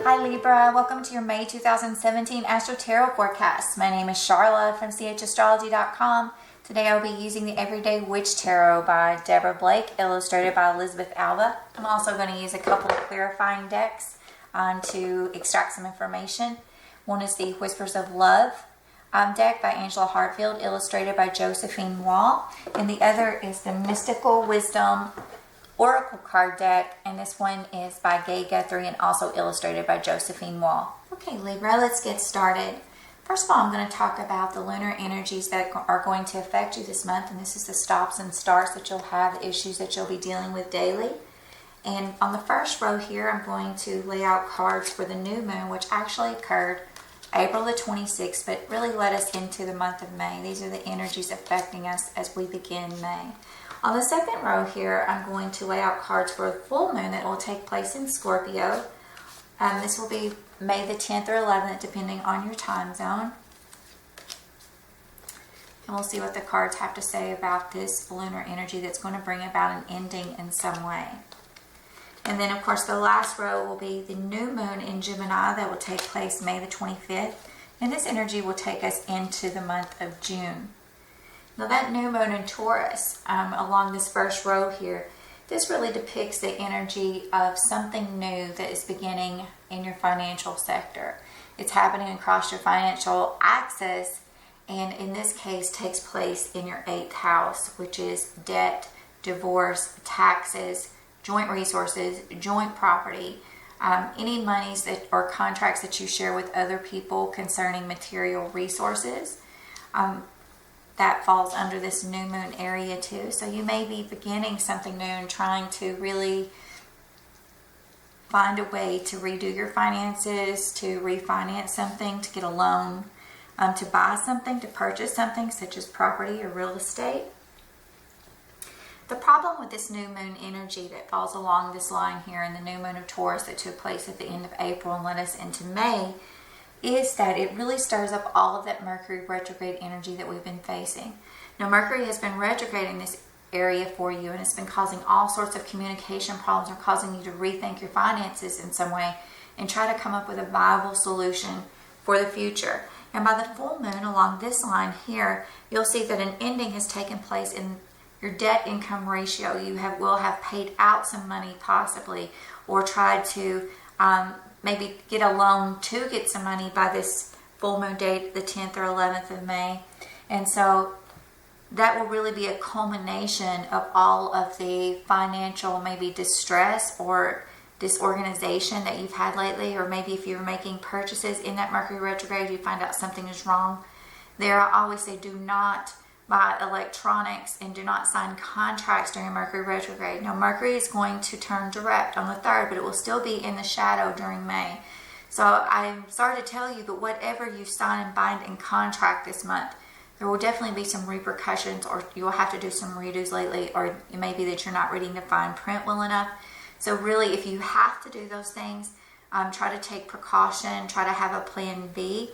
Hi Libra, welcome to your May 2017 Astro Tarot forecast. My name is Charla from chastrology.com. Today I'll be using the Everyday Witch Tarot by Deborah Blake, illustrated by Elizabeth Alba. I'm also going to use a couple of clarifying decks to extract some information. One is the Whispers of Love deck by Angela Hartfield, illustrated by Josephine Wall. And the other is the Mystical Wisdom Oracle card deck, and this one is by Gay Guthrie and also illustrated by Josephine Wall. Okay, Libra, let's get started. First of all, I'm going to talk about the lunar energies that are going to affect you this month, and this is the stops and starts that you'll have, the issues that you'll be dealing with daily. And on the first row here, I'm going to lay out cards for the new moon, which actually occurred April the 26th, but really led us into the month of May. These are the energies affecting us as we begin May. On the second row here, I'm going to lay out cards for a full moon that will take place in Scorpio. This will be May the 10th or 11th, depending on your time zone. And we'll see what the cards have to say about this lunar energy that's going to bring about an ending in some way. And then, of course, the last row will be the new moon in Gemini that will take place May the 25th. And this energy will take us into the month of June. Now that new moon in Taurus, along this first row here, this really depicts the energy of something new that is beginning in your financial sector. It's happening across your financial axis, and in this case takes place in your 8th house, which is debt, divorce, taxes, joint resources, joint property, any monies that or contracts that you share with other people concerning material resources. That falls under this new moon area too. So you may be beginning something new and trying to really find a way to redo your finances, to refinance something, to get a loan, to buy something, to purchase something such as property or real estate. The problem with this new moon energy that falls along this line here in the new moon of Taurus that took place at the end of April and led us into May is that it really stirs up all of that Mercury retrograde energy that we've been facing. Now, Mercury has been retrograding this area for you, and it's been causing all sorts of communication problems or causing you to rethink your finances in some way and try to come up with a viable solution for the future. And by the full moon along this line here, you'll see that an ending has taken place in your debt income ratio. You will have paid out some money possibly, or tried to maybe get a loan to get some money by this full moon date, the 10th or 11th of May. And so that will really be a culmination of all of the financial maybe distress or disorganization that you've had lately, or maybe if you're making purchases in that Mercury retrograde, you find out something is wrong. There, I always say do not buy electronics and do not sign contracts during Mercury retrograde. Now, Mercury is going to turn direct on the 3rd, but it will still be in the shadow during May. So I'm sorry to tell you, but whatever you sign and bind in contract this month, there will definitely be some repercussions, or you'll have to do some redos lately, or it may be that you're not reading the fine print well enough. So really, if you have to do those things, try to take precaution, try to have a plan B,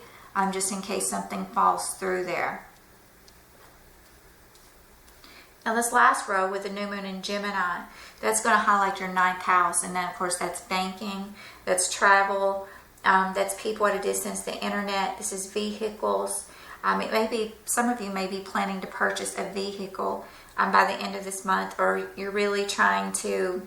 just in case something falls through there. Now this last row with the new moon in Gemini, that's going to highlight your 9th house. And then of course that's banking, that's travel, that's people at a distance, the internet, this is vehicles. It may be, some of you may be planning to purchase a vehicle by the end of this month, or you're really trying to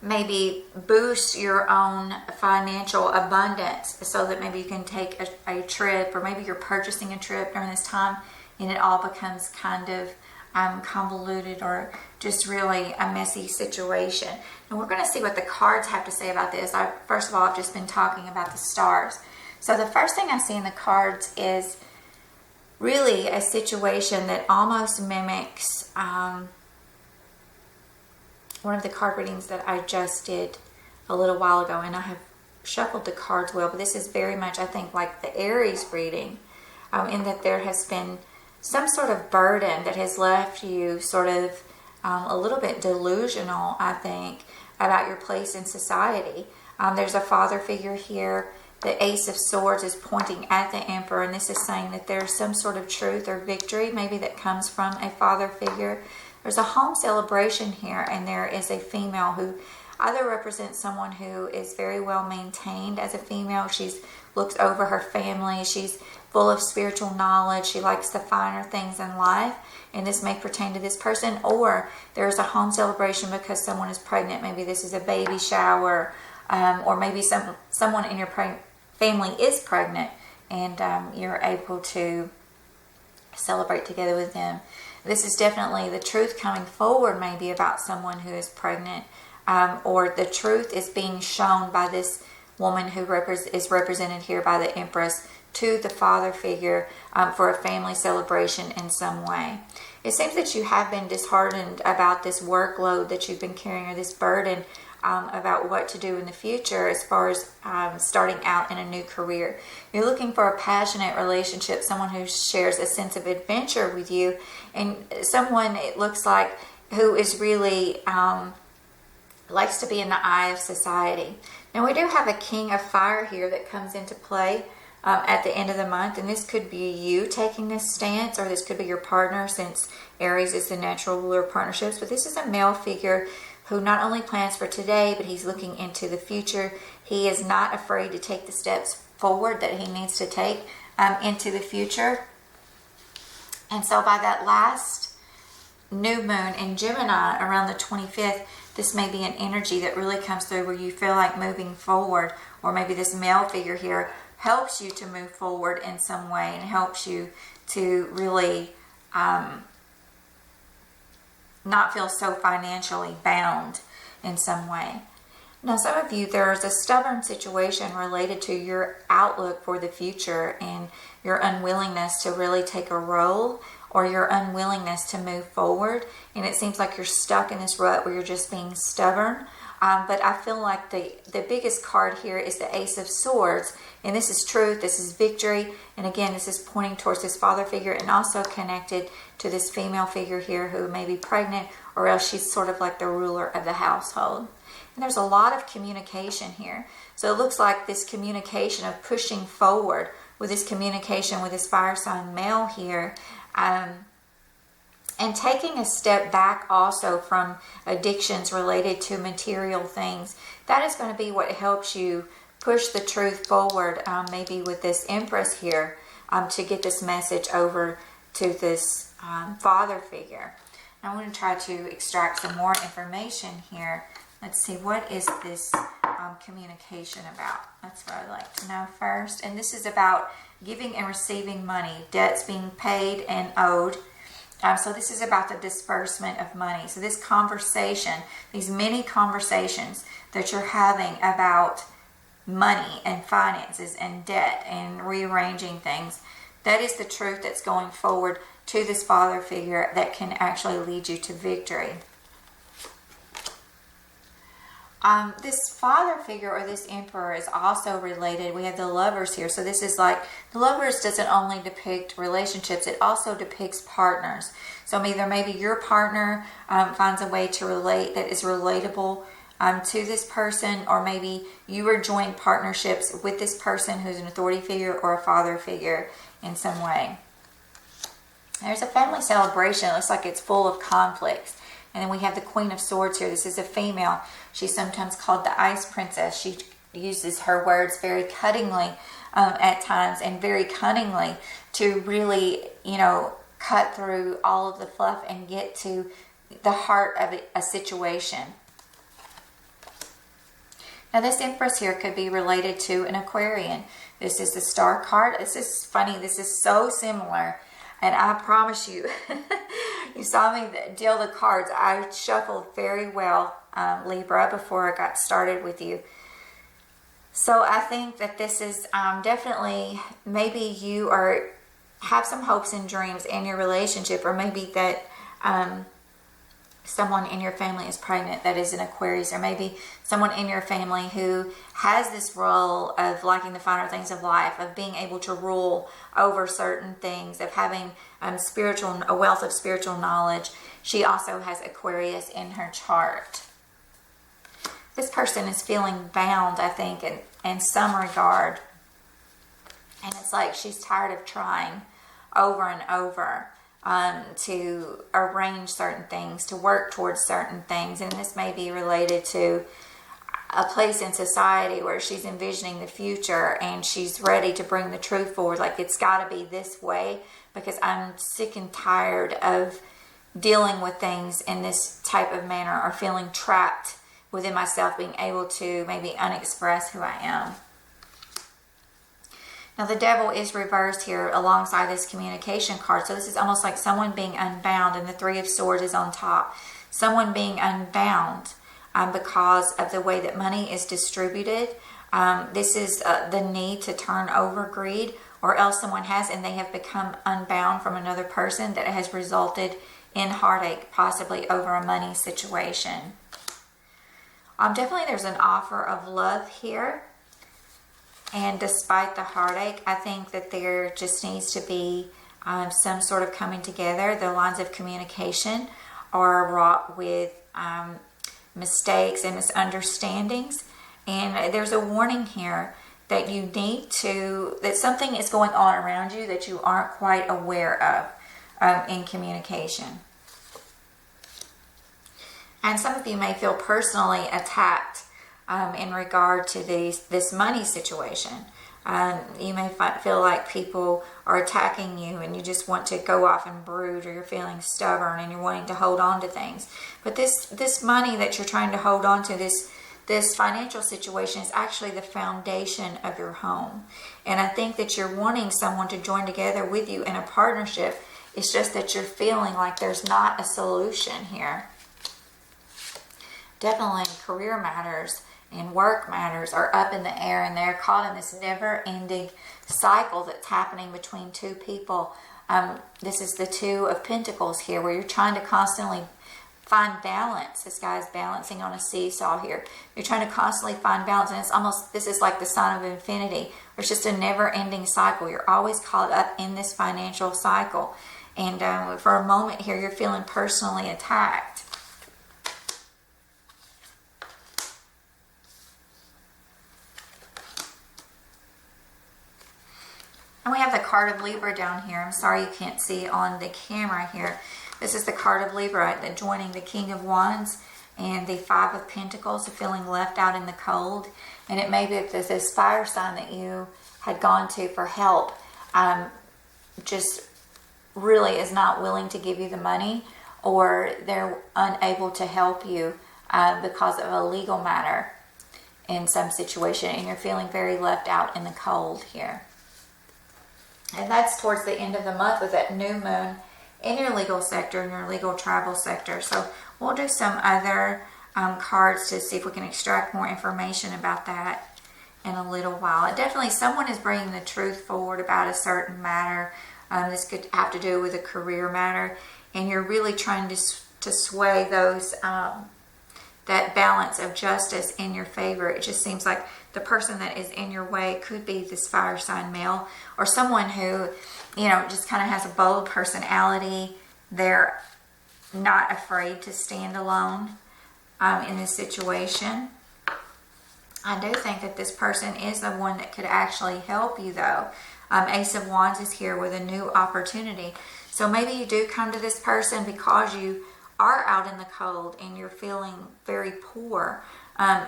maybe boost your own financial abundance so that maybe you can take a trip, or maybe you're purchasing a trip during this time and it all becomes kind of convoluted or just really a messy situation. And we're going to see what the cards have to say about this. First of all, I've just been talking about the stars. So the first thing I see in the cards is really a situation that almost mimics one of the card readings that I just did a little while ago, and I have shuffled the cards well, but this is very much, I think, like the Aries reading, in that there has been some sort of burden that has left you sort of a little bit delusional, I think, about your place in society. There's a father figure here. The Ace of Swords is pointing at the Emperor, and this is saying that there's some sort of truth or victory maybe that comes from a father figure. There's a home celebration here, and there is a female who either represents someone who is very well maintained as a female. She's looks over her family. She's full of spiritual knowledge. She likes the finer things in life. And this may pertain to this person. Or there's a home celebration because someone is pregnant. Maybe this is a baby shower. Or maybe someone in your family is pregnant. And you're able to celebrate together with them. This is definitely the truth coming forward, maybe about someone who is pregnant. Or the truth is being shown by this woman who is represented here by the Empress to the father figure for a family celebration in some way. It seems that you have been disheartened about this workload that you've been carrying, or this burden about what to do in the future as far as starting out in a new career. You're looking for a passionate relationship, someone who shares a sense of adventure with you, and someone, it looks like, who is really likes to be in the eye of society. Now we do have a King of Fire here that comes into play at the end of the month, and this could be you taking this stance, or this could be your partner, since Aries is the natural ruler of partnerships. But this is a male figure who not only plans for today, but he's looking into the future. He is not afraid to take the steps forward that he needs to take into the future. And so by that last new moon in Gemini around the 25th, this may be an energy that really comes through where you feel like moving forward, or maybe this male figure here helps you to move forward in some way and helps you to really not feel so financially bound in some way. Now, some of you, there's a stubborn situation related to your outlook for the future and your unwillingness to really take a role, or your unwillingness to move forward. And it seems like you're stuck in this rut where you're just being stubborn. But I feel like the biggest card here is the Ace of Swords. And this is truth, this is victory. And again, this is pointing towards this father figure, and also connected to this female figure here who may be pregnant, or else she's sort of like the ruler of the household. And there's a lot of communication here. So it looks like this communication of pushing forward with this communication with this fire sign male here, and taking a step back also from addictions related to material things. That is going to be what helps you push the truth forward, maybe with this Empress here, to get this message over to this father figure. I'm going to try to extract some more information here. Let's see, what is this communication about? That's what I'd like to know first. And this is about giving and receiving money, debts being paid and owed. So this is about the disbursement of money. So this conversation, these many conversations that you're having about money and finances and debt and rearranging things, that is the truth that's going forward to this father figure that can actually lead you to victory. This father figure, or this emperor, is also related. We have the Lovers here. So this is like, the Lovers doesn't only depict relationships, it also depicts partners. So maybe your partner finds a way to relate that is relatable to this person, or maybe you are joint partnerships with this person who's an authority figure or a father figure in some way. There's a family celebration. It looks like it's full of conflicts. And then we have the Queen of Swords here. This is a female. She's sometimes called the Ice Princess. She uses her words very cuttingly at times, and very cunningly, to really, cut through all of the fluff and get to the heart of a situation. Now this Empress here could be related to an Aquarian. This is the Star card. This is funny. This is so similar. And I promise you, you saw me deal the cards. I shuffled very well, Libra, before I got started with you. So I think that this is definitely, maybe you have some hopes and dreams in your relationship, or maybe that someone in your family is pregnant that is an Aquarius, or maybe someone in your family who has this role of liking the finer things of life, of being able to rule over certain things, of having a wealth of spiritual knowledge. She also has Aquarius in her chart. This person is feeling bound, I think, in some regard. And it's like she's tired of trying over and over. to arrange certain things, to work towards certain things. And this may be related to a place in society where she's envisioning the future and she's ready to bring the truth forward. Like, it's got to be this way because I'm sick and tired of dealing with things in this type of manner, or feeling trapped within myself, being able to maybe unexpress who I am. Now, the devil is reversed here alongside this communication card. So this is almost like someone being unbound, and the Three of Swords is on top. Someone being unbound because of the way that money is distributed. This is the need to turn over greed, or else someone has, and they have become unbound from another person that has resulted in heartache, possibly over a money situation. Definitely there's an offer of love here. And despite the heartache, I think that there just needs to be some sort of coming together. The lines of communication are wrought with mistakes and misunderstandings. And there's a warning here that you need to, that something is going on around you that you aren't quite aware of in communication. And some of you may feel personally attacked in regard to this money situation. You may feel like people are attacking you and you just want to go off and brood, or you're feeling stubborn and you're wanting to hold on to things. But this money that you're trying to hold on to, this financial situation, is actually the foundation of your home. And I think that you're wanting someone to join together with you in a partnership. It's just that you're feeling like there's not a solution here. Definitely career matters and work matters are up in the air, and they're caught in this never-ending cycle that's happening between two people. This is the Two of Pentacles here, where you're trying to constantly find balance. This guy's balancing on a seesaw here. You're trying to constantly find balance, and it's almost, this is like the sign of infinity, where it's just a never-ending cycle. You're always caught up in this financial cycle. And for a moment here, you're feeling personally attacked. And we have the card of Libra down here. I'm sorry you can't see on the camera here. This is the card of Libra, joining the King of Wands and the Five of Pentacles, feeling left out in the cold. And it may be that this fire sign that you had gone to for help just really is not willing to give you the money, or they're unable to help you because of a legal matter in some situation, and you're feeling very left out in the cold here. And that's towards the end of the month with that new moon in your legal sector, in your legal travel sector. So we'll do some other cards to see if we can extract more information about that in a little while. And definitely someone is bringing the truth forward about a certain matter. This could have to do with a career matter. And you're really trying to sway those that balance of justice in your favor. It just seems like the person that is in your way could be this fire sign male, or someone who, just kind of has a bold personality. They're not afraid to stand alone in this situation. I do think that this person is the one that could actually help you, though. Ace of Wands is here with a new opportunity. So maybe you do come to this person because you are out in the cold and you're feeling very poor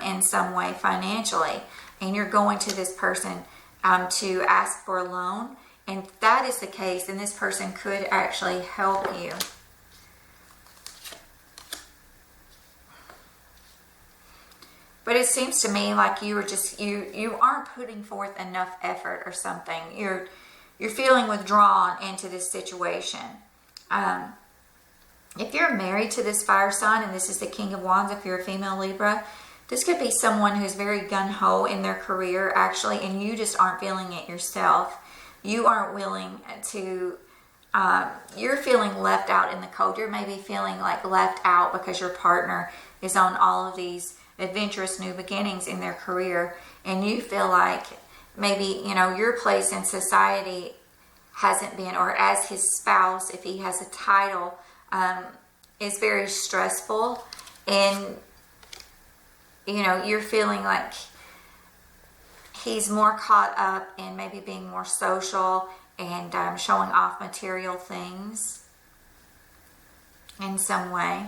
in some way financially, and you're going to this person to ask for a loan. And if that is the case, then this person could actually help you. But it seems to me like you were just, you aren't putting forth enough effort or something. You're feeling withdrawn into this situation. If you're married to this fire sign, and this is the King of Wands, if you're a female Libra, this could be someone who's very gung-ho in their career, actually, and you just aren't feeling it yourself. You aren't willing to, you're feeling left out in the cold. You're maybe feeling like left out because your partner is on all of these adventurous new beginnings in their career, and you feel like maybe, your place in society hasn't been, or as his spouse, if he has a title, is very stressful, and you're feeling like he's more caught up in maybe being more social and showing off material things. in some way.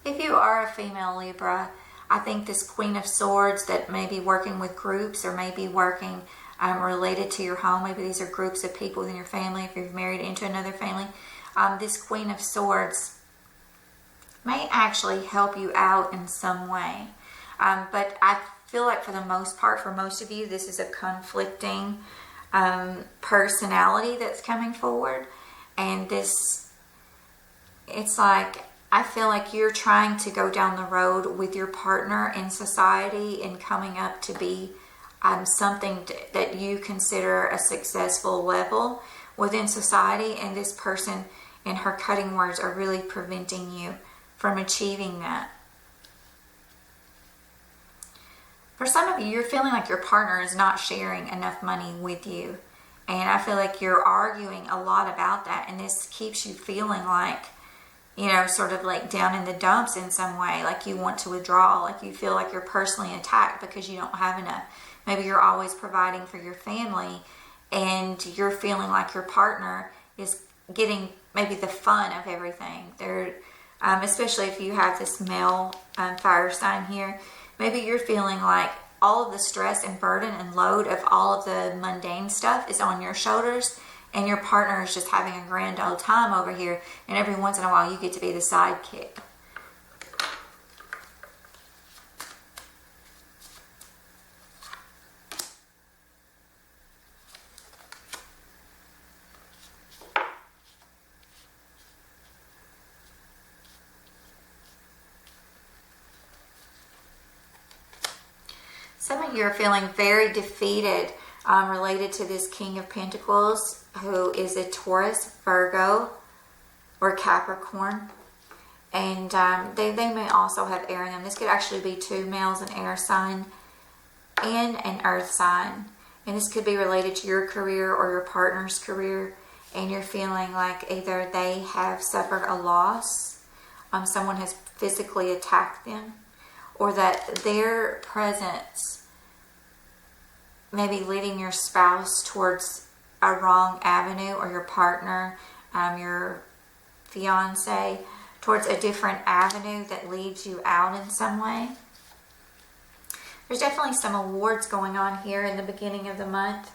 If you are a female Libra, I think this Queen of Swords that may be working with groups or may be working related to your home. Maybe these are groups of people within your family if you're married into another family. This Queen of Swords may actually help you out in some way. But I feel like for the most part, for most of you, this is a conflicting personality that's coming forward. And this, it's like, I feel like you're trying to go down the road with your partner in society and coming up to be something that you consider a successful level within society. And this person, in her cutting words, are really preventing you from achieving that. For some of you, you're feeling like your partner is not sharing enough money with you. And I feel like you're arguing a lot about that. And this keeps you feeling like, you know, sort of like down in the dumps in some way, like you want to withdraw, like you feel like you're personally attacked because you don't have enough. Maybe you're always providing for your family and you're feeling like your partner is getting maybe the fun of everything. They're, especially if you have this male fire sign here, maybe you're feeling like all of the stress and burden and load of all of the mundane stuff is on your shoulders. And your partner is just having a grand old time over here. And every once in a while, you get to be the sidekick. Some of you are feeling very defeated related to this King of Pentacles, who is a Taurus, Virgo, or Capricorn. And they may also have air in them. This could actually be two males, an air sign and an earth sign. And this could be related to your career or your partner's career. And you're feeling like either they have suffered a loss, someone has physically attacked them, or that their presence maybe leading your spouse towards a wrong avenue, or your partner, your fiance, towards a different avenue that leads you out in some way. There's definitely some awards going on here in the beginning of the month.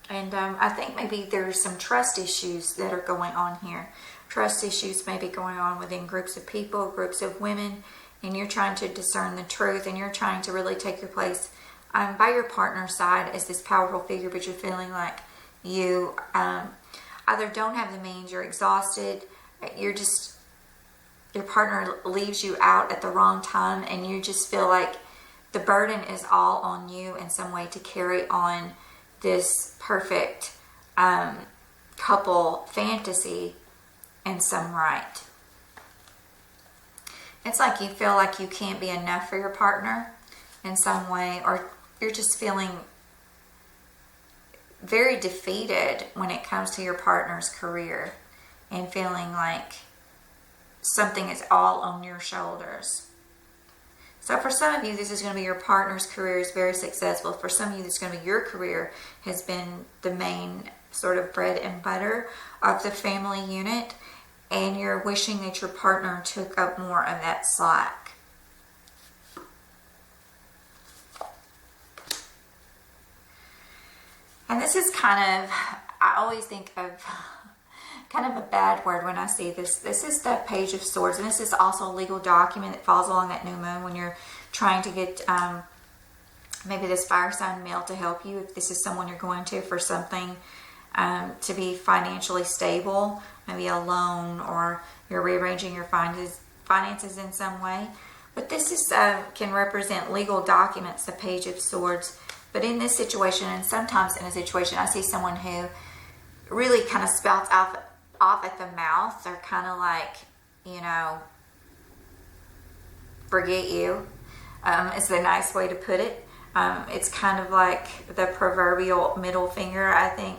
And I think maybe there's some trust issues that are going on here. Trust issues may be going on within groups of people, groups of women, and you're trying to discern the truth, and you're trying to really take your place by your partner's side as this powerful figure, but you're feeling like you either don't have the means, you're exhausted, your partner leaves you out at the wrong time, and you just feel like the burden is all on you in some way to carry on this perfect couple fantasy in some right. It's like you feel like you can't be enough for your partner in some way, or you're just feeling very defeated when it comes to your partner's career and feeling like something is all on your shoulders. So for some of you, this is going to be your partner's career is very successful. For some of you, it's going to be your career has been the main sort of bread and butter of the family unit, and you're wishing that your partner took up more of that slack. And this is kind of, I always think of kind of a bad word when I see this. This is the Page of Swords, and this is also a legal document that falls along that new moon when you're trying to get maybe this fire sign male to help you. If this is someone you're going to for something to be financially stable, maybe a loan, or you're rearranging your finances in some way. But this is can represent legal documents, the Page of Swords. But in this situation, and sometimes in a situation, I see someone who really kind of spouts off at the mouth. They're kind of like, you know, forget you, is the nice way to put it. It's kind of like the proverbial middle finger, I think,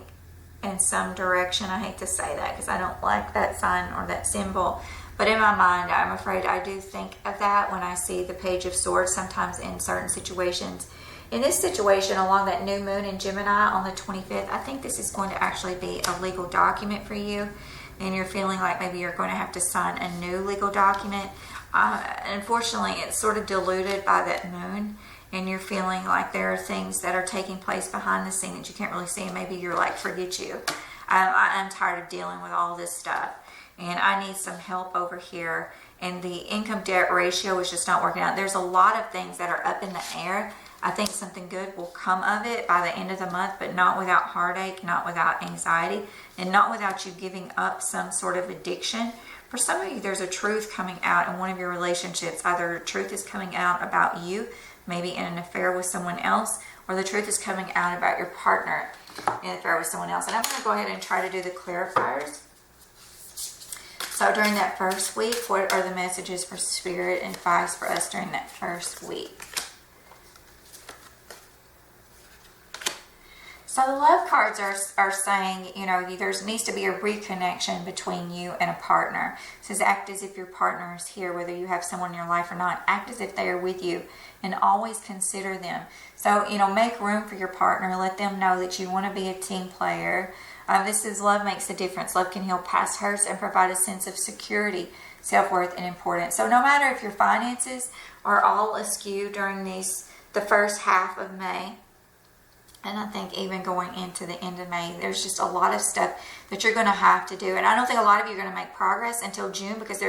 in some direction. I hate to say that because I don't like that sign or that symbol. But in my mind, I'm afraid I do think of that when I see the Page of Swords sometimes in certain situations. In this situation, along that new moon in Gemini on the 25th, I think this is going to actually be a legal document for you. And you're feeling like maybe you're going to have to sign a new legal document. Unfortunately, it's sort of diluted by that moon. And you're feeling like there are things that are taking place behind the scene that you can't really see. And maybe you're like, forget you. I'm tired of dealing with all this stuff. And I need some help over here. And the income debt ratio is just not working out. There's a lot of things that are up in the air. I think something good will come of it by the end of the month, but not without heartache, not without anxiety, and not without you giving up some sort of addiction. For some of you, there's a truth coming out in one of your relationships. Either truth is coming out about you, maybe in an affair with someone else, or the truth is coming out about your partner in an affair with someone else. And I'm going to go ahead and try to do the clarifiers. So during that first week, what are the messages for Spirit and advice for us during that first week? So the love cards are saying, you know, there needs to be a reconnection between you and a partner. It says act as if your partner is here, whether you have someone in your life or not. Act as if they are with you and always consider them. So, you know, make room for your partner. Let them know that you want to be a team player. This is love makes a difference. Love can heal past hurts and provide a sense of security, self-worth, and importance. So no matter if your finances are all askew during the first half of May, and I think even going into the end of May, there's just a lot of stuff that you're going to have to do. And I don't think a lot of you are going to make progress until June, because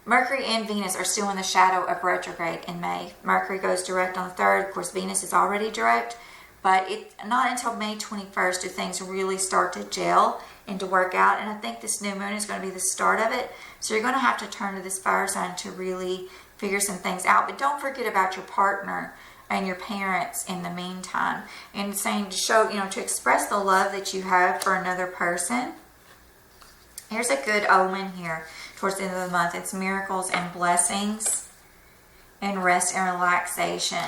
Mercury and Venus are still in the shadow of retrograde in May. Mercury goes direct on the 3rd. Of course, Venus is already direct. But not until May 21st do things really start to gel and to work out. And I think this new moon is going to be the start of it. So you're going to have to turn to this fire sign to really figure some things out. But don't forget about your partner and your parents in the meantime. And saying to show, you know, to express the love that you have for another person. Here's a good omen here towards the end of the month. It's miracles and blessings and rest and relaxation.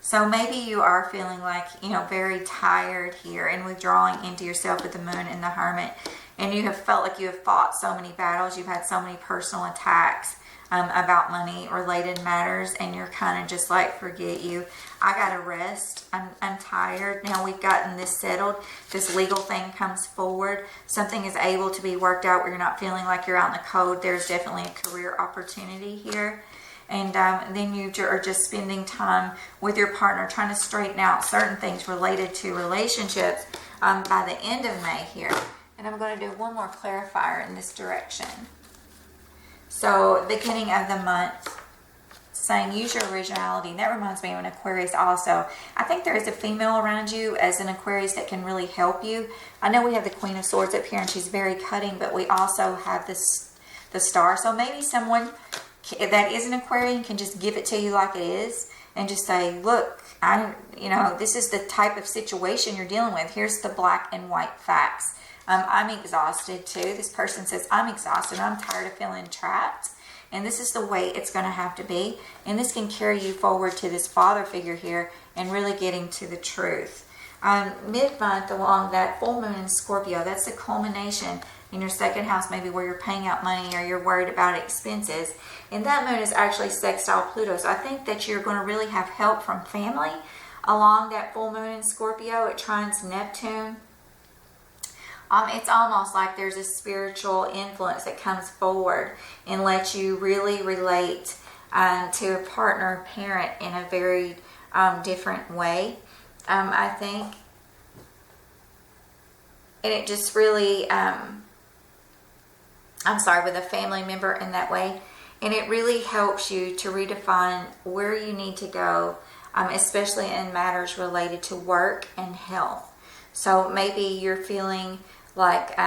So maybe you are feeling like, you know, very tired here and withdrawing into yourself with the moon and the hermit. And you have felt like you have fought so many battles. You've had so many personal attacks about money related matters. And you're kind of just like, forget you. I got to rest. I'm tired. Now we've gotten this settled. This legal thing comes forward. Something is able to be worked out where you're not feeling like you're out in the cold. There's definitely a career opportunity here. And then you are just spending time with your partner trying to straighten out certain things related to relationships by the end of May here. And I'm going to do one more clarifier in this direction. So beginning of the month, saying use your originality. And that reminds me of an Aquarius also. I think there is a female around you as an Aquarius that can really help you. I know we have the Queen of Swords up here and she's very cutting, but we also have the Star. So maybe someone that is an Aquarian can just give it to you like it is and just say, look, this is the type of situation you're dealing with. Here's the black and white facts. I'm exhausted too. This person says, I'm exhausted. I'm tired of feeling trapped. And this is the way it's going to have to be. And this can carry you forward to this father figure here and really getting to the truth. Mid-month along that full moon in Scorpio, that's the culmination in your second house, maybe where you're paying out money or you're worried about expenses. And that moon is actually sextile Pluto. So I think that you're going to really have help from family along that full moon in Scorpio. It trines Neptune. It's almost like there's a spiritual influence that comes forward and lets you really relate to a partner, parent in a very different way, I think. And it just really, with a family member in that way. And it really helps you to redefine where you need to go, especially in matters related to work and health. So maybe you're feeling like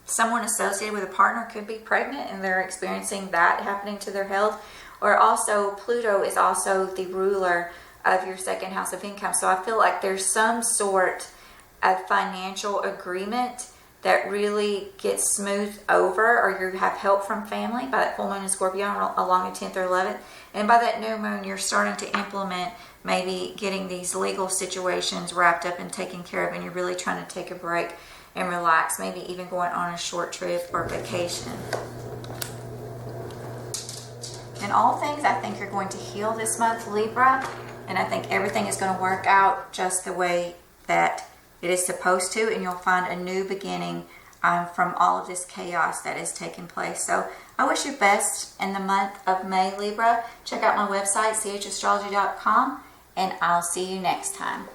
someone associated with a partner could be pregnant and they're experiencing that happening to their health. Or also Pluto is also the ruler of your second house of income. So I feel like there's some sort of financial agreement that really gets smoothed over, or you have help from family by that full moon in Scorpio along the 10th or 11th. And by that new moon, you're starting to implement maybe getting these legal situations wrapped up and taken care of, and you're really trying to take a break and relax, maybe even going on a short trip or vacation. And all things I think are going to heal this month, Libra. And I think everything is going to work out just the way that it is supposed to, and you'll find a new beginning from all of this chaos that is taking place. So I wish you best in the month of May, Libra. Check out my website, chastrology.com, and I'll see you next time.